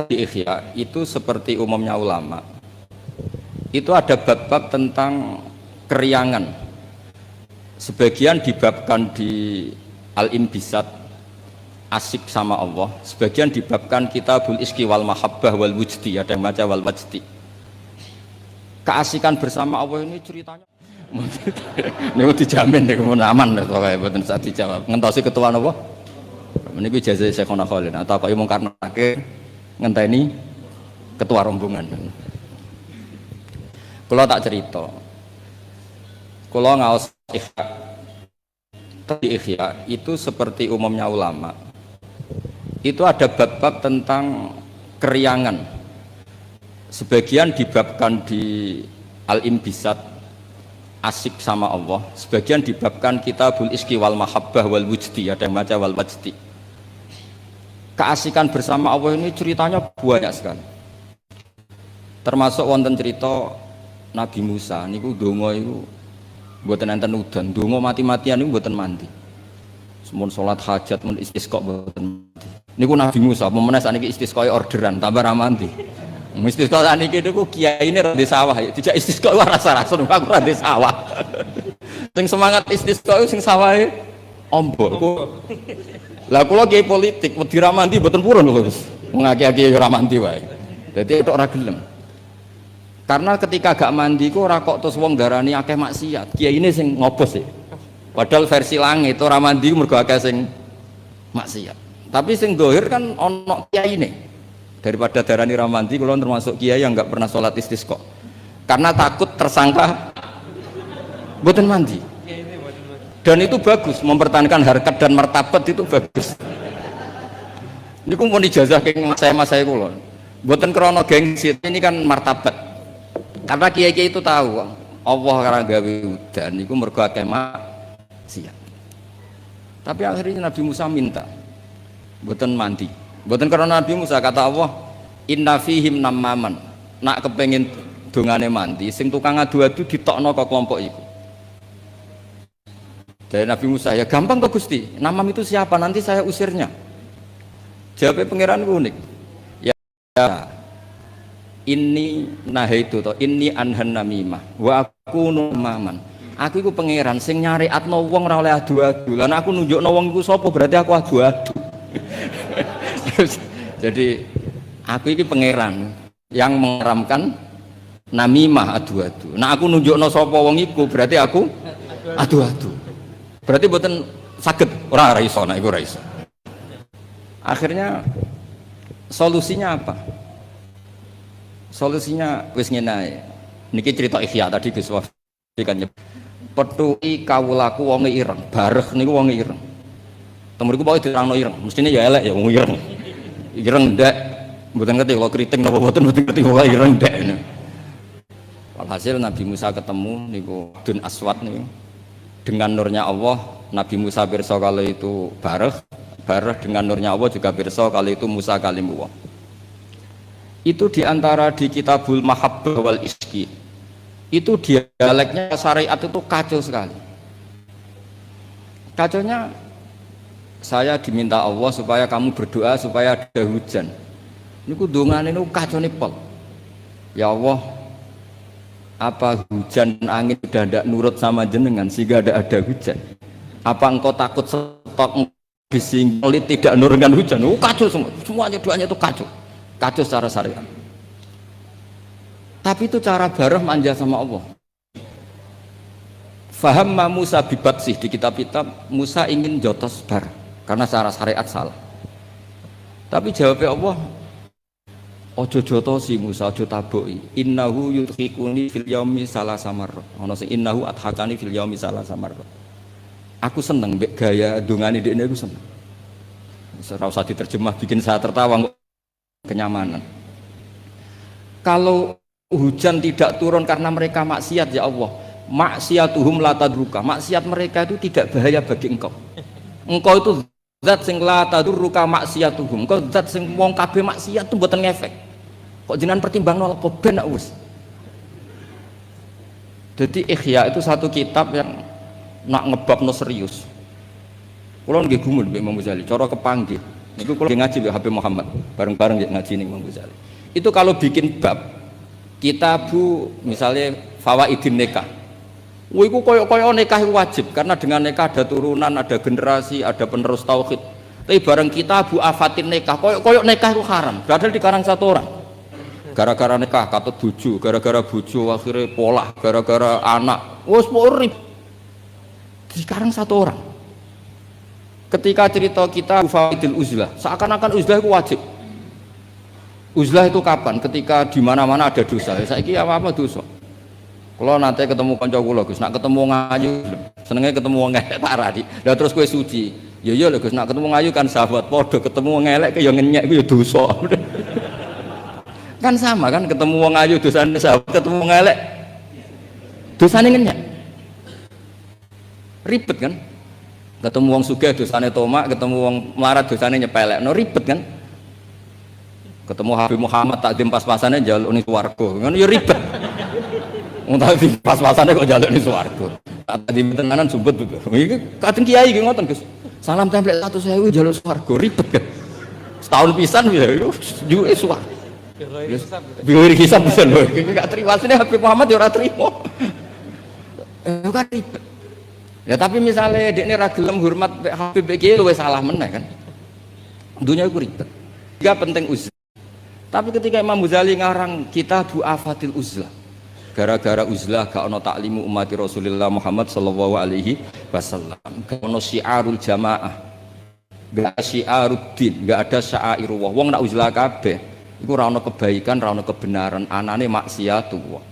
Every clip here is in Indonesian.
Di Ihya itu seperti umumnya ulama, itu ada bab-bab tentang keriangan. Sebagian dibabkan di Al-Imbisat, asik sama Allah. Sebagian dibabkan Kitabul Iski wal Mahabbah wal Wujdi, ada yang baca wal Wajdi. Keasikan bersama Allah ini ceritanya ini dijamin nih, kemudian aman lah pokoknya betul saat dijawab. Ngentosi ketua apa? Ini ijazah Syekhona Khalil atau kok imong karena akhir ngenteni ketua rombongan. Kalau tak cerita, kalau ngaos Ihya itu seperti umumnya ulama, itu ada bab-bab tentang keriangan. Sebagian dibabkan di Al-Imbisat, asik sama Allah. Sebagian dibabkan Kitabul Iski wal Mahabbah wal Wujdi, ada yang baca wal Wajdi. Keasikan bersama Allah ini ceritanya banyak sekali. Termasuk wonten cerita Nabi Musa niku donga iku mboten enten udan, donga mati-matian niku mboten mandi. Semun salat hajat mun istisqa mboten mandi. Niku Nabi Musa, pemene sakniki istisqa orderan tambah ra mandi. Istisqa sakniki niku kiyaine ra di sawah, dijak istisqa ora rasa-rasa aku ra di sawah. Sing semangat istisqa sing sawahe ombok. Lah kula kiai politik wedi ra mandi mboten purun lho Gus. Wong akeh-akeh ora mandi wae. Dadi tok ora gelem. Karena ketika gak mandi ku ora kok terus wong darani akeh maksiat. Kiyaine sing ngobos sih. Padahal versi langit ora mandi mergo akeh sing maksiat. Tapi sing dohir kan ono kiyaine. Daripada darani ra mandi kula termasuk kiai yang enggak pernah sholat istisqa. Karena takut tersangka mboten mandi. Dan itu bagus, mempertahankan harkat dan martabat itu bagus. Ini ku mau ijazah ke mas saya kula. Mboten krana gengsi, ini kan martabat. Karena kiai-kiai itu tahu Allah karena gawe udan niku mergo akeh maksiat. Tapi akhirnya Nabi Musa minta mboten mandi. Mboten karena Nabi Musa, kata Allah, inna fihim namaman. Nak kepengin dongane mandi, sing tukang adu-adu ditokno ke kelompok iku. Dari Nabi Musa, ya gampang kok Gusti, namam itu siapa? Nanti saya usirnya. Jawabnya pangeran unik. Ya, ini nahaitu to, ini anhan namimah, wa aku numaman. Aku iku pangeran sing nyariatno wong ora oleh adu-adu. Lah aku nunjukno wong iku sapa berarti aku adu-adu. Jadi aku iki pangeran yang mengeramkan namimah adu-adu. Nah aku nunjukno sapa wong iku berarti aku adu-adu. Berarti mboten saged ora iso, nek iku ora iso. Akhirnya solusinya apa? Solusinya wis ngene ae. Niki cerita Ihya tadi Gus Wafi kan petuki kawulaku wonge ireng, bareh niku wonge ireng. Temuriku pokoke dirangno ireng, mestine ya elek ya wong ireng. Ireng ndak mboten ngerti kalau kriting napa mboten ngerti pokoke ireng ndak. Alhasil Nabi Musa ketemu niku Dun Aswad niku. Dengan nurnya Allah, Nabi Musa pirsa kalau itu bareh dengan nurnya Allah juga pirsa kalau itu Musa kalimullah. Itu diantara di Kitabul Mahabbah wal Iski. Itu dialeknya syariat itu kacau sekali. Kacaunya saya diminta Allah supaya kamu berdoa supaya ada hujan. Niku dongane niku kacone pol. Ya Allah, apa hujan dan angin sudah tidak nurut sama jenengan sehingga ada hujan? Apa engkau takut stok bisinglit tidak nurunkan hujan? Kacau semuanya doanya itu kacau secara syariat. Tapi itu cara bareh manja sama Allah. Faham Musa bibat sih di kitab-kitab Musa ingin jotos bar karena secara syariat salah. Tapi jawabnya Allah, ojo jotosi Musa, ojo taboki. Innahu yudhikuni fil yaumi salasa marrah. Ono sing innahu adhakani fil yaumi salasa marrah. Aku seneng mbek gaya dongane dekne aku seneng. Ora usah diterjemah bikin saya tertawa kenyamanan. Kalau hujan tidak turun karena mereka maksiat ya Allah, maksiatuhum la tadruka. Maksiat mereka itu tidak bahaya bagi engkau. Engkau itu zat sing la tadruka maksiatuhum. Engkau zat sing wong kabeh maksiat itu mboten ngefek. Kok jenengan pertimbangno apa ben wis. Jadi Ihya itu satu kitab yang nak ngebabno serius. Kula nggih gumun mbek Imam Ghazali, cara kepanggih. Itu kalau ngaji di Habib Muhammad, bareng-bareng ngaji nih Imam Ghazali. Itu kalau bikin bab kitabu misalnya fawaidin nikah. Wah, itu koyok nikah itu wajib karena dengan nikah ada turunan, ada generasi, ada penerus tauhid. Tapi bareng kitabu afatin nikah, koyok nikah itu haram. Padahal dikarang satu orang. Gara-gara nikah katut buju, gara-gara buju akhirnya polah, gara-gara anak. Wah, semua rib. Dikarang satu orang. Ketika cerita kita fawaidil uzlah, seakan-akan uzlah itu wajib. Uzlah itu kapan? Ketika di mana-mana ada dosa. Saya kira apa dosa? Kalau nanti ketemu kanca kula Gus, nak ketemu ngayu, senenge ketemu wong elek tak radi. Lah terus kowe suci. Ya iya lho Gus, nak ketemu ngayu kan sahabat padha, ketemu wong elek ya ngenyek ku ya dosa. Kan sama kan, ketemu wong ayu dosane sahabat, ketemu wong elek dosane ngenyek. Ribet kan? Ketemu wong sugih dosane tomak, ketemu wong melarat dosane nyepelek. No ribet kan? Ketemu Habib Muhammad tak pas-pasane njaluk ning swarga. Ngono ya ribet. Wong tak pas-pasane kok njaluk ning swarga. Tak di tenanan sumpet betul. Iki kadang kiai iki ngoten Gus. Salam template 100.000 njaluk swarga ribet kan. Setahun pisan ya juke swarga. Biar hisab bisa lho. Iki gak terima asline Habib Muhammad ya ora trimo. Kan ribet. Ya tapi misalnya dekne ra gelem hormat Habib iki luwih salah meneh kan. Dunia iku ribet. Tiga penting uzlah. Tapi ketika Imam Ghazali ngarang Kitabu Afatil Uzlah, gara-gara uzlah gak ono taklimu umat Rasulullah Muhammad sallallahu alaihi wasallam, gak ono syiarul jamaah, gak syiarud din, gak ada syairullah. Wong nak uzlah kabeh iku ora ono kebaikan, ora ono kebenaran, anane maksiatullah.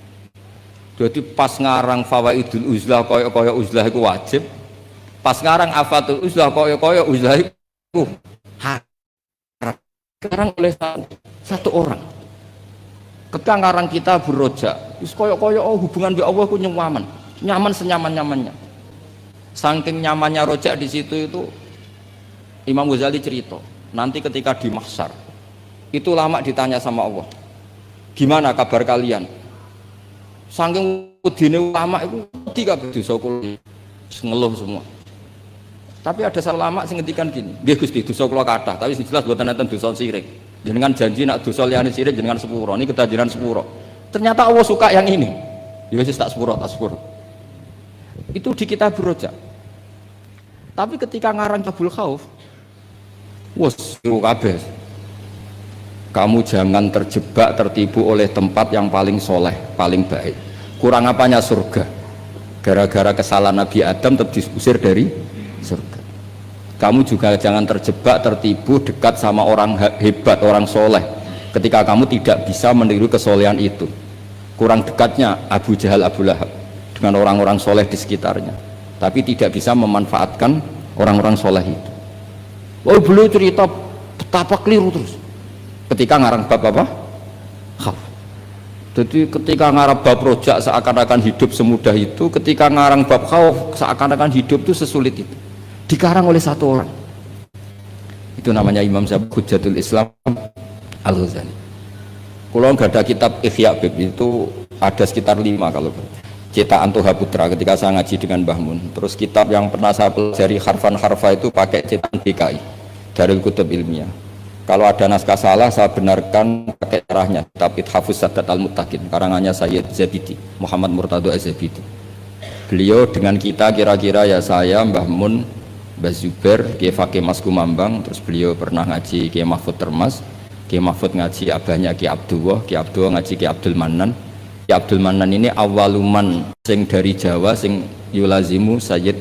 Jadi pas ngarang fawaidul uzlah koyo-koyo uzlah itu wajib, pas ngarang afatul uzlah koyo-koyo uzlah itu haram. Sekarang oleh satu orang. Ketika ngarang kita beroja, terus koyo-koyo hubungan dengan Allah itu nyaman senyaman-nyamannya. Saking nyamannya rojak di situ itu Imam Ghazali cerita, nanti ketika di mahsyar itu lama ditanya sama Allah, gimana kabar kalian? Saking udine ulama itu tiga dosa kula ngeluh semua. Tapi ada ulama sing ngendikan gini, nggih Gusti dosa kula kathah, tapi sing jelas mboten enten dosa sirik. Jenengan janji nak dosa liyane sirik jenengan sepuro, niki ketajiran sepuro. Ternyata Allah suka yang ini. Ya wis tak sepuro. Itu di kitab Roja. Tapi ketika ngarang Kabul Khauf, wes kabeh. Kamu jangan terjebak, tertipu oleh tempat yang paling soleh, paling baik. Kurang apanya surga? Gara-gara kesalahan Nabi Adam tetap diusir dari surga. Kamu juga jangan terjebak, tertipu dekat sama orang hebat, orang soleh. Ketika kamu tidak bisa meniru kesolehan itu. Kurang dekatnya Abu Jahal, Abu Lahab dengan orang-orang soleh di sekitarnya. Tapi tidak bisa memanfaatkan orang-orang soleh itu. Oh, beliau cerita betapa keliru terus. Ketika ngarang bab apa? Khauf. Jadi ketika ngarang bab rojak seakan-akan hidup semudah itu, ketika ngarang bab khauf seakan-akan hidup itu sesulit itu. Dikarang oleh satu orang. Itu namanya Imam Hujjatul Islam Al-Ghazali. Kalau nggak ada kitab Ihya Bib itu ada sekitar 5 kalau cetakan Toha Putra ketika saya ngaji dengan Mbah Mun. Terus kitab yang pernah saya pelajari harfan-harfa itu pakai cetakan DKI dari Kutub Ilmiah. Kalau ada naskah salah saya benarkan pakai caranya. Tapi Hafuz Sadat Al-Muttaqin karangannya Sayyid Zabidi, Muhammad Murtado Az-Zabidi. Beliau dengan kita kira-kira ya saya, Mbah Mun, Mbah Zubair, Kiai Fakih Mas Kumambang, terus beliau pernah ngaji Kiai Mahfud Termas, Kiai Mahfud ngaji abahnya Kiai Abdullah ngaji Kiai Abdul Manan. Kiai Abdul Manan ini awaluman sing dari Jawa sing yulazimu Sayyid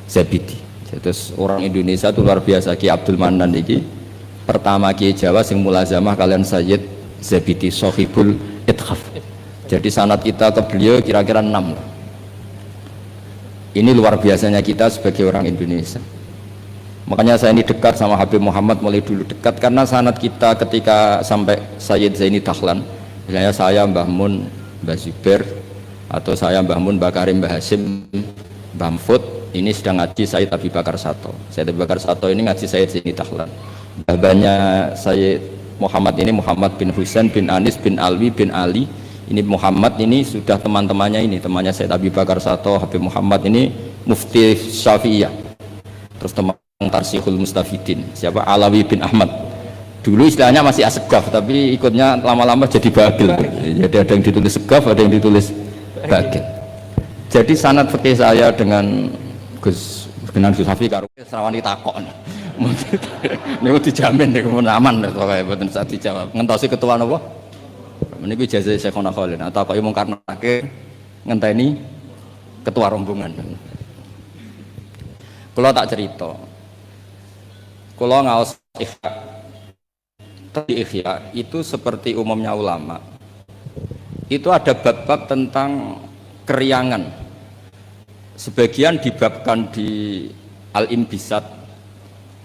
Zabidi. Terus orang Indonesia itu luar biasa. Kiai Abdul Manan ini pertama Kiai Jawa sing mulazamah kalian Sayyid Zabidi Sohibul Ithaf. Jadi sanad kita ke beliau kira-kira 6. Ini luar biasanya kita sebagai orang Indonesia. Makanya saya ini dekat sama Habib Muhammad mulai dulu dekat karena sanad kita ketika sampai Sayyid Zaini Dahlan, misalnya saya Mbah Mun, Mbah Zubair, atau saya Mbah Mun, Mbah Karim, Mbah Hasim, Mbah Mfud, ini sedang ngaji Sayyid Abi Bakar Sato. Sayyid Abi Bakar Sato ini ngaji Sayyid Zaini Dahlan. Babanya Sayyid Muhammad ini Muhammad bin Husain bin Anis bin Alwi bin Ali. Ini Muhammad ini sudah teman-temannya ini, temannya Sayyid Abi Bakar Sato, Habib Muhammad ini Mufti Syafi'iyah. Terus teman Tarsihul Mustafidin, siapa Alawi bin Ahmad. Dulu istilahnya masih Asegaf, tapi ikutnya lama-lama jadi Bagil. Jadi ada yang ditulis Segaf, ada yang ditulis Bagil. Jadi sanad fikih saya dengan Gus Hafi karo serawani takok. Niku dijamin niku aman pokoke mboten sak dijawab. Ngentosi ketua napa? Niku ijazah Syekhona Khalil. Takoki mung karnake ngenteni ketua rombongan. Kula tak cerita. Kula ngaos Ihya. Di Ihya itu seperti umumnya ulama. Itu ada bab-bab tentang keriangan. Sebagian dibabkan di Al-Imbisat,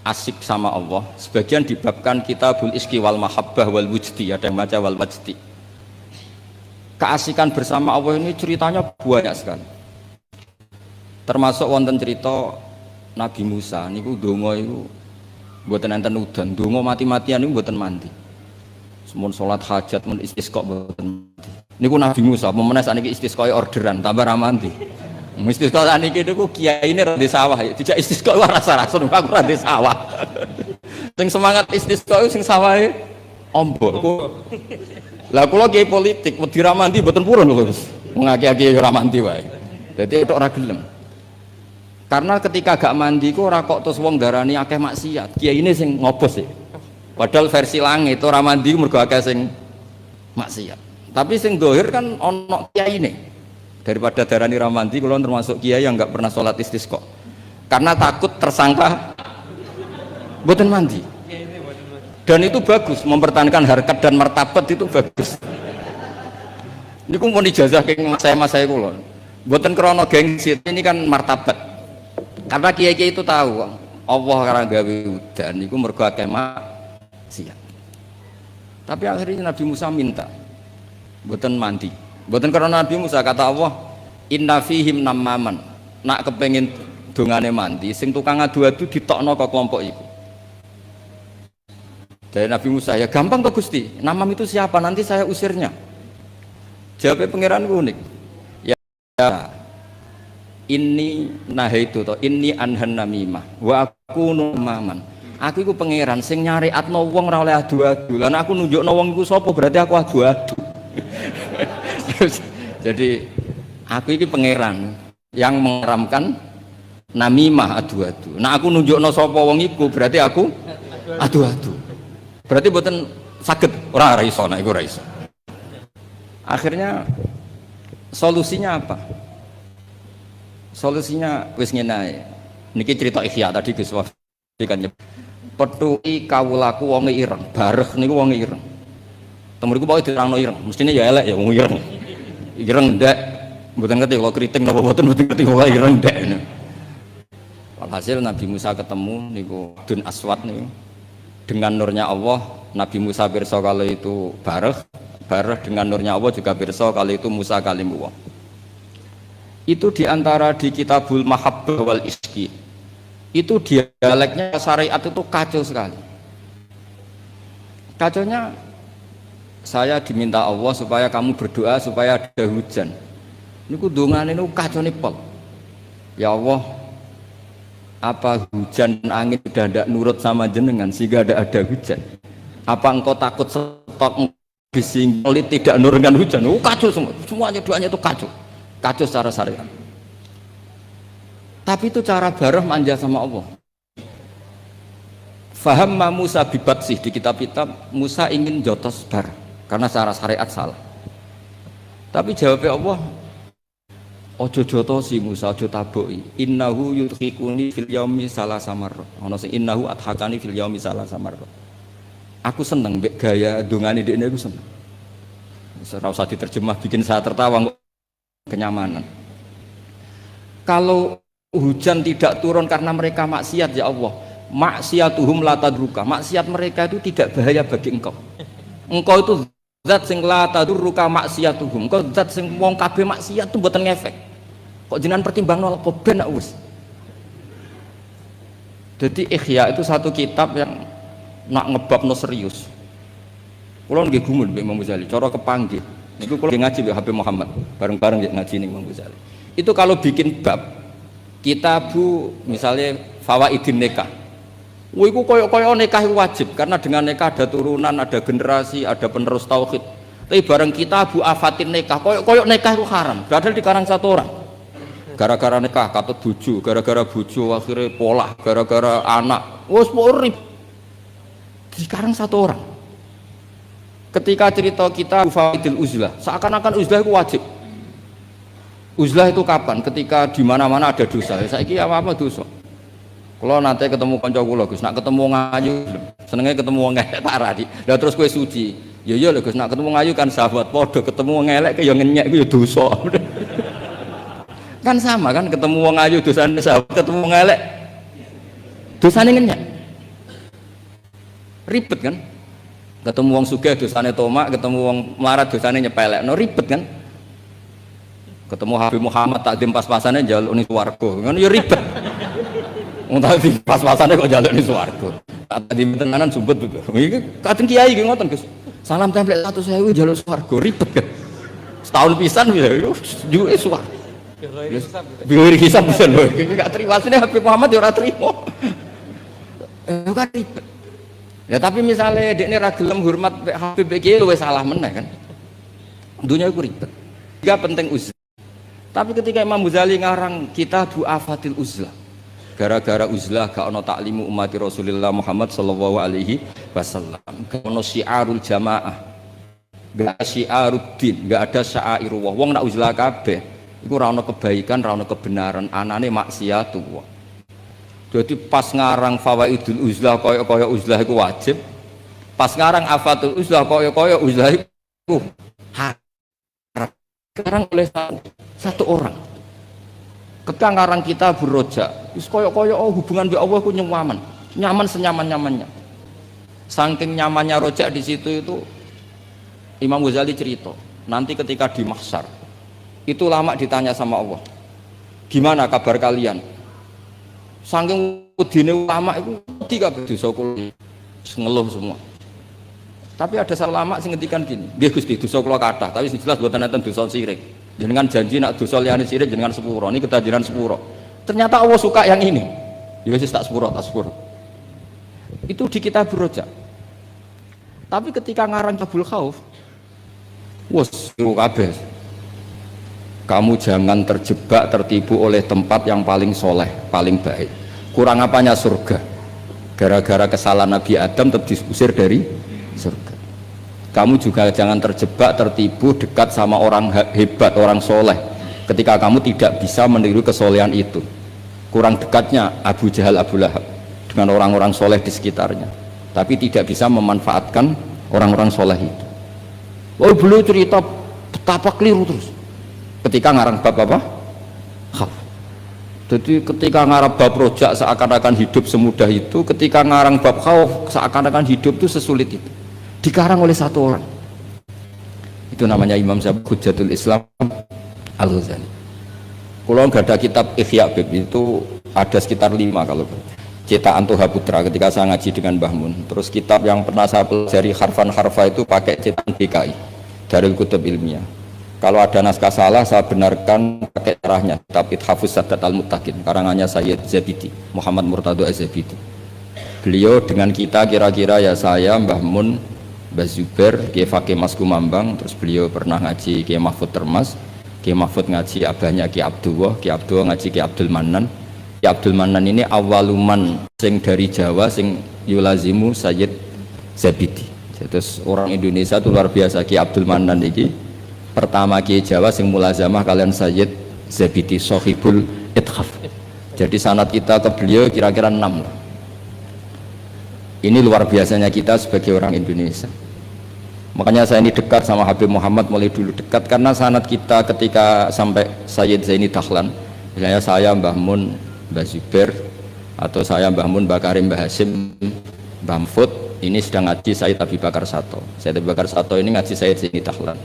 asik sama Allah. Sebagian dibabkan Kitabul Iski wal Mahabbah wal Wujdi, ada yang baca wal Wajdi. Keasikan bersama Allah ini ceritanya banyak sekali. Termasuk wonten cerita Nabi Musa niku donga iku mboten enten udan, donga mati-matian niku mboten mandi. Semun salat hajat mun istisqa mboten mandi. Niku Nabi Musa pemenang sakniki istisqa orderan tambah ra mandi. Istisqa sakniki niku kiyaine ra di sawah, dijak istisqa ora rasa-rasa aku ra di sawah. Sing semangat istisqa sing sawahe ombok. Lah kula kiai politik wedi ra mandi mboten purun lho Gus. Ngaki-aki ora mandi wae. Dadi tok ora gelem. Karena ketika gak mandi ku ora kok terus wong darani akeh maksiat. Kiai ini sing ngobos sih. Padahal versi langit ora mandi mergo akeh sing maksiat. Tapi sing dohir kan ono kiai ini. Daripada darani ra mandi kula termasuk kiai yang enggak pernah sholat istisqa. Karena takut tersangka mboten mandi. Dan itu bagus, mempertahankan harkat dan martabat itu bagus. Niku mau ijazah keng mas saya kula. Mboten krana gengsi, ini kan martabat. Karena kiai-kiai itu tahu Allah karena gawe udan niku mergo akeh maksiat. Tapi akhirnya Nabi Musa minta mboten mandi. Mboten karena Nabi Musa kata Allah, "Inna fihim namaman." Nak kepengin dongane mandi, sing tukang adu-adu ditokno ke kelompok iku. Dari Nabi Musa, ya gampang kok Gusti. Namam itu siapa? Nanti saya usirnya. Jawabnya pangeran unik. Ya. Ini nahaitu to ini anhan namimah wa aku numaman. Aku iku pangeran sing nyariatno wong ora oleh adu-adu. Lan aku nunjukno wong iku sapa berarti aku adu-adu. Jadi aku iki pangeran yang mengharamkan namimah adu-adu. Nah aku nunjukno sapa wong iku berarti aku adu-adu. Berarti mboten saged ora iso nek iku ora iso. Akhirnya solusinya apa? Solusinya wis ngene ae. Niki cerita Ihya tadi Gus Wafi kan petuki kawulaku wonge ireng, bareh niku wonge ireng. Temuriku pokoke dirangno ireng, mestine ya elek ya wong ireng. Ireng ndak mboten ngerti kalau kriting napa mboten ngerti kok ireng ndak. Alhasil Nabi Musa ketemu niku Dun Aswad niku. Dengan nurnya Allah, Nabi Musa pirsa kalau itu bareh dengan nurnya Allah juga pirsa kalau itu Musa kalimullah. Itu diantara di Kitabul Mahabbah wal Iski itu dialeknya syariat itu kacau sekali. Kacaunya saya diminta Allah supaya kamu berdoa supaya ada hujan. Niku dongane niku kacau nipol. Ya Allah, apa hujan dan angin sudah tidak nurut sama jenengan sehingga ada hujan? Apa engkau takut stok bisinglit tidak nurunkan hujan? Kacau semuanya doanya itu kacau. Kacau secara syariat. Tapi itu cara barah manja sama Allah. Faham Musa bibat sih di kitab-kitab Musa ingin jotos bar karena secara syariat salah. Tapi jawabnya Allah, ojo jotosi Musa, ojo taboki. Innahu yudhikuni fil yaumi salasa marra. Ono sing innahu adhakani fil yaumi salasa marra. Aku seneng mbek gaya dongane dekne aku seneng. Ora usah diterjemah bikin saya tertawa kenyamanan. Kalau hujan tidak turun karena mereka maksiat ya Allah, maksiatuhum la tadruka. Maksiat mereka itu tidak bahaya bagi engkau. Engkau itu zat sing la tadruka maksiatuhum. Engkau zat sing wong kabeh maksiat itu mboten ngefek. Kok jenengan pertimbangno apa ben wis. Jadi Ihya itu satu kitab yang nak ngebabno serius. Kula nggih gumun mbek Imam Ghazali, cara kepanggih. Niku kula ngaji mbek Habib Muhammad, bareng-bareng ngaji ning Imam Ghazali. Itu kalau bikin bab kitabu misalnya Fawaidin Nikah Wah, iku koyo-koyo nikah wajib karena dengan nikah ada turunan, ada generasi, ada penerus tauhid. Tapi bareng kita bu afatin nikah, koyo nikah itu haram. Padahal dikarang satu orang. Gara-gara nikah katut bojo, gara-gara bojo akhirnya polah, gara-gara anak. Wes urip. Dikarang satu orang. Ketika cerita kita faidil uzlah, seakan-akan uzlah itu wajib. Uzlah itu kapan? Ketika di mana-mana ada dosa. Saiki apa dosa? Kalau nanti ketemu kanca kula Gus, nak ketemu ngayu, senenge ketemu wong elek tak arani. Lah terus kowe suci. Ya iya lho Gus, nak ketemu ngayu kan sahabat padha, ketemu wong elek ya ngenyek ku ya dosa. Kan sama kan ketemu wong ayu dosane sahabat, ketemu wong elek dosane ngenyek. Ribet kan? Ketemu wong sugih dosane tomak, ketemu wong melarat dosane nyepelek. No ribet kan? Ketemu Habib Muhammad takdim pas-pasane njaluk ning swarga. Kan ya ribet. Wong tadi pas-pasane kok njaluk ning swarga. Tadi tenanan sumpet betul. Iki kadang kiai iki ngoten Gus. Salam template 100.000 njaluk swarga ribet kan. Setahun pisan ya juke swarga. Biar hisab bisa lho. Iki gak terima asline Habib Muhammad ya ora trimo. Kan ribet. Ya tapi misalnya dekne ra gelem hormat Habib iki luwih salah meneh kan. Dunia iku ribet. Tiga penting uzlah. Tapi ketika Imam Ghazali ngarang kita du'afatil uzlah. Gara-gara uzlah gak ono taklimu umat Rasulullah Muhammad sallallahu alaihi wasallam. Gak ono syiarul jamaah. Gak ada syiaruddin, gak ada syairullah. Wong nak uzlah kabeh iku ora ono kebaikan, ora ono kebenaran, anane maksiatullah. Jadi pas ngarang fawaidul uzlah kaya uzlah iku wajib. Pas ngarang afatul uzlah kaya uzlah iku haram. Sekarang oleh satu orang. Ketika ngarang kita beroja, wis kaya hubungan dengan Allah ku nyaman senyaman-nyamannya. Saking nyamannya rojak di situ itu Imam Ghazali cerita, nanti ketika di mahsyar itu lama ditanya sama Allah, gimana kabar kalian? Saking udine ulama itu tiga dosa kula ngeluh semua. Tapi ada ulama sing ngendikan gini, nggih Gusti dosa kula kathah, tapi sing jelas mboten enten dosa syirik. Jenengan janji nak dosa liyane sirik jenengan sepuro, ini ketajiran sepuro. Ternyata Allah suka yang ini. Ya wis tak sepuro. Itu di kitab Rojak. Tapi ketika ngarang Tabul Khauf, wes kabeh. Kamu jangan terjebak tertipu oleh tempat yang paling soleh, paling baik. Kurang apanya surga? Gara-gara kesalahan Nabi Adam tetap diusir dari surga. Kamu juga jangan terjebak tertipu dekat sama orang hebat, orang soleh ketika kamu tidak bisa meniru kesolehan itu. Kurang dekatnya Abu Jahal, Abu Lahab dengan orang-orang soleh di sekitarnya, tapi tidak bisa memanfaatkan orang-orang soleh itu. Oh beliau cerita betapa keliru terus ketika ngarang bab apa? Khauf. Jadi ketika ngarang bab rojak seakan-akan hidup semudah itu, ketika ngarang bab khauf seakan-akan hidup itu sesulit itu. Dikarang oleh satu orang. Itu namanya Imam Hujjatul Islam Al-Ghazali. Kalau nggak ada kitab Ihya Bib itu ada sekitar 5 kalau cetakan Toha Putra ketika saya ngaji dengan Mbah Mun. Terus kitab yang pernah saya pelajari harfa itu pakai cetakan DKI Darul Kutub Ilmiah. Kalau ada naskah salah saya benarkan pakai caranya kitab Ithafus Sadat Al-Muttaqin karangannya Sayyid Zabidi, Muhammad Murtado Az-Zabidi. Beliau dengan kita kira-kira ya saya, Mbah Mun, Mbah Zubair, Kiai Fakih Mas Kumambang, terus beliau pernah ngaji Kiai Mahfud Termas, Kiai Mahfud ngaji abahnya Kiai Abdullah ngaji Kiai Abdul Manan. Kiai Abdul Manan ini awaluman sing dari Jawa sing yulazimu Sayyid Zabidi. Terus orang Indonesia itu luar biasa. Kiai Abdul Manan ini pertama Kiai Jawa sing mulazamah kalian Sayyid Zabidi Sohibul Ithaf. Jadi sanad kita ke beliau kira-kira 6 lah. Ini luar biasanya kita sebagai orang Indonesia. Makanya saya ini dekat sama Habib Muhammad mulai dulu dekat karena sanad kita ketika sampai Sayyid Zaini Dahlan, misalnya saya Mbah Mun, Mbah Zubair, atau saya Mbah Mun, Mbah Karim, Mbah Hasim, Mbah Mahfud, ini sedang ngaji Sayyid Abi Bakar Sato. Sayyid Abi Bakar Sato ini ngaji Sayyid Zaini Dahlan.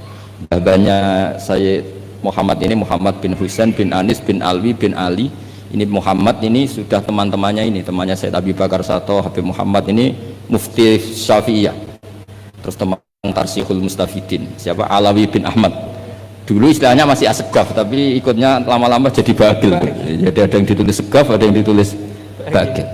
Babanya Sayyid Muhammad ini Muhammad bin Husain bin Anis bin Alwi bin Ali. Ini Muhammad ini sudah teman-temannya ini, temannya Sayyid Abi Bakar Sato, Habib Muhammad ini Mufti Syafi'iyah. Terus teman Tarsihul Mustafidin, siapa? Alawi bin Ahmad. Dulu istilahnya masih Asegaf, tapi ikutnya lama-lama jadi Bagil. Jadi ada yang ditulis Segaf, ada yang ditulis Bagil.